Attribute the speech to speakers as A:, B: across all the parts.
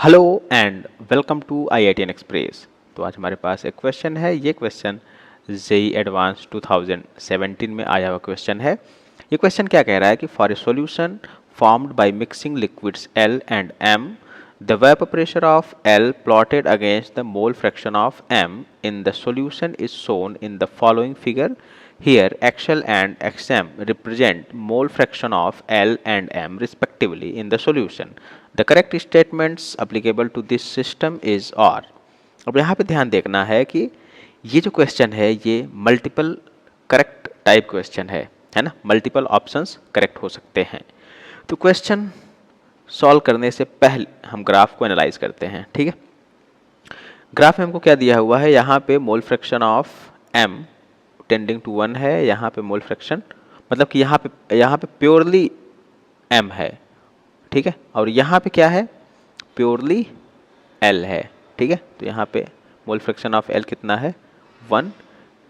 A: Hello and welcome to IITN express. तो आज हमारे पास एक क्वेश्चन है। ये क्वेश्चन जेई एडवांस 2017 में आया हुआ क्वेश्चन है। ये क्वेश्चन क्या कह रहा है कि for a solution formed by mixing liquids L and M, the vapour pressure of L plotted against the mole fraction of M in the solution is shown in the following figure. Here, XL and XM represent mole fraction of L and M respectively in the solution. The correct statements applicable to this system is or. अब यहाँ पे ध्यान देखना है कि ये जो question है ये मल्टीपल करेक्ट टाइप क्वेश्चन है ना, मल्टीपल ऑप्शंस करेक्ट हो सकते हैं। तो क्वेश्चन सॉल्व करने से पहले हम ग्राफ को एनालाइज करते हैं, ठीक है। ग्राफ में हमको क्या दिया हुआ है, यहाँ पे mole fraction of M tending to 1 है, यहाँ पे मोल फ्रैक्शन मतलब कि यहाँ पे प्योरली M है, ठीक है, और यहाँ पे क्या है, प्योरली L है, ठीक है। तो यहाँ पे मोल फ्रैक्शन ऑफ L कितना है 1,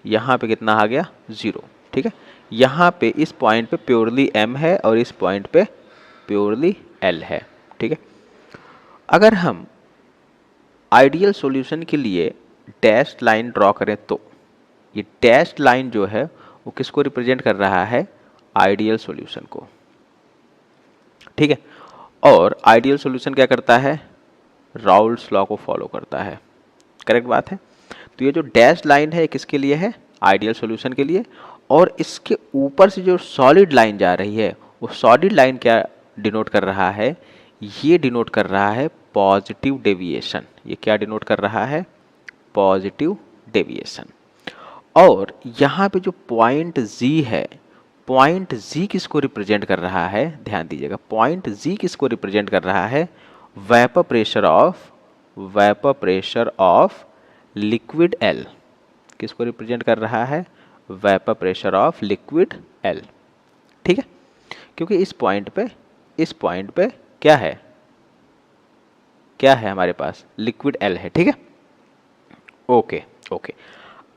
A: यहाँ पे कितना आ गया 0, ठीक है। यहाँ पे इस पॉइंट पे प्योरली M है और इस पॉइंट पे प्योरली L है, ठीक है। अगर हम आइडियल सॉल्यूशन के लिए डैश लाइन ड्रॉ करें तो ये डैश लाइन जो है वो किसको रिप्रेजेंट कर रहा है, आइडियल सॉल्यूशन को, ठीक है। और आइडियल सॉल्यूशन क्या करता है, राउल्स लॉ को फॉलो करता है, करेक्ट बात है। तो ये जो डैश लाइन है किसके लिए है, आइडियल सॉल्यूशन के लिए। और इसके ऊपर से जो सॉलिड लाइन जा रही है वो सॉलिड लाइन क्या डिनोट कर रहा है, ये डिनोट कर रहा है पॉजिटिव डेविएशन। ये क्या डिनोट कर रहा है, पॉजिटिव डेविएशन। और यहाँ पे जो पॉइंट Z है, पॉइंट Z किसको रिप्रेजेंट कर रहा है, ध्यान दीजिएगा, पॉइंट Z किसको रिप्रेजेंट कर रहा है, vapour pressure of liquid L किसको रिप्रेजेंट कर रहा है, vapour pressure of liquid L, ठीक है। क्योंकि इस पॉइंट पे क्या है हमारे पास, लिक्विड L है, ठीक है। ओके।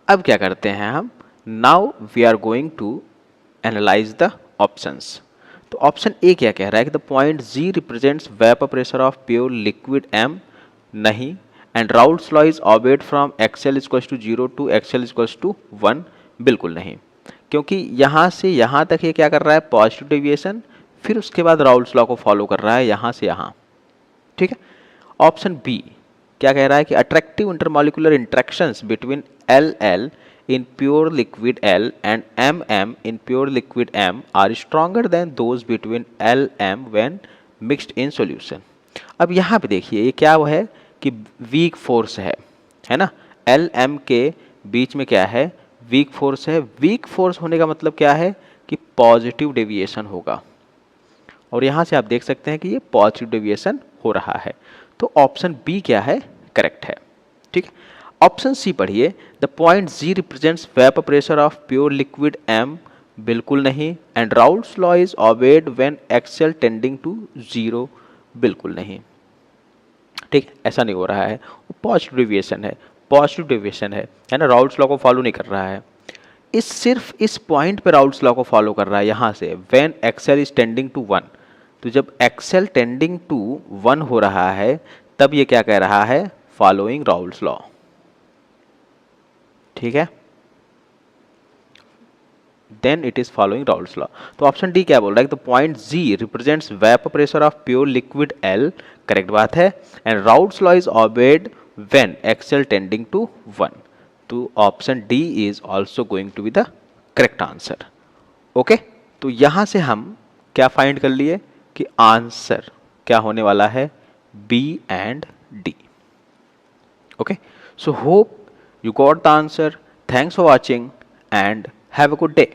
A: अब क्या करते हैं हम, now we are going to analyse the options. तो ऑप्शन ए क्या कह रहा है कि the point Z represents vapour pressure of pure liquid M, नहीं। And Raoult's law is obeyed from XL equals to 0 to XL equals to 1, बिल्कुल नहीं, क्योंकि यहाँ से यहाँ तक ये क्या कर रहा है, पॉजिटिव डेविएशन, फिर उसके बाद राउल्स लॉ को फॉलो कर रहा है यहाँ से यहाँ, ठीक है। ऑप्शन बी क्या कह रहा है कि attractive intermolecular interactions between LL in pure liquid L and MM in pure liquid M are stronger than those between LM when mixed in solution। अब यहाँ पे देखिए ये क्या वो है कि वीक फोर्स है ना, LM के बीच में क्या है, वीक फोर्स है। वीक फोर्स होने का मतलब क्या है कि पॉजिटिव डेविएशन होगा, और यहाँ से आप देख सकते हैं कि ये पॉजिटिव डेविएशन हो रहा है। तो ऑप्शन बी क्या है, करेक्ट है, ठीक है। ऑप्शन सी पढ़िए, the point Z represents vapour pressure of pure liquid M, बिल्कुल नहीं। And Raoult's law is obeyed when XL tending to 0, बिल्कुल नहीं, ठीक है, ऐसा नहीं हो रहा है, वो पॉजिटिव डेविएशन है ना, राउल्स लॉ को फॉलो नहीं कर रहा है। सिर्फ इस पॉइंट पे राउल्स लॉ को फॉलो कर रहा है, यहाँ से when XL is tending to 1। तो जब XL टेंडिंग टू 1 हो रहा है तब ये क्या कह रहा है, फॉलोइंग राउल्स लॉ, ठीक है, then it is following Raoult's law. तो ऑप्शन डी क्या बोल रहा है, तो point Z represents vapour pressure of pure liquid L, correct बात है। And Raoult's law is obeyed when XL tending to 1। तो option D is also going to be the correct answer. Okay, तो यहां से हम क्या फाइंड कर लिए कि आंसर क्या होने वाला है, B and D। Okay, so hope you got the answer. Thanks for watching and have a good day.